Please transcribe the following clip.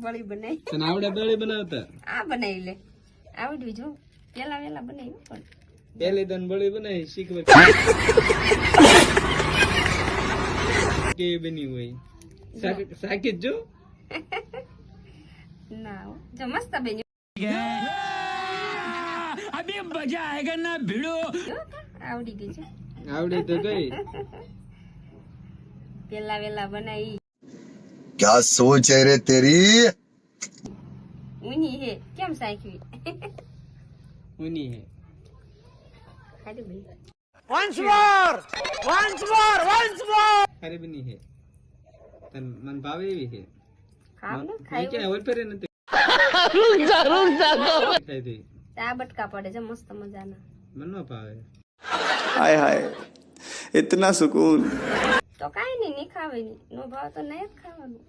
બળી બનાવી. તને આવડે બળી બનાવતા? આ બનાવી લે, આવડ્યું જો. પેલા વેલા બનાવી પણ પેલી તને બળી બનાવી શીખવે કેવી બની હોય સાકી જો ના જો મસ્ત બન્યું. अभी मजा आएगा ना भिड़ो. આવડી ગઈ છે. આવડે તો કઈ પેલા વેલા બનાવી. क्या सोच है रे तेरी? ઊની હે કેમ સાખવી? ઊની હે ખાલી બની. Once more. અરે બની હે તન મન ભાવે એવી હે ખાવ ને ખાઈ કે ખાઈ ઓર ફેરે નથી ખાઈ દે આ બટકા પડે છે મસ્ત મજાના. મન નો ભાવે हाय हाय इतना सुकून. તો કાઈ નહીં ખાવે નહીં નો ભાવ તો નહીં જ ખાવાનું.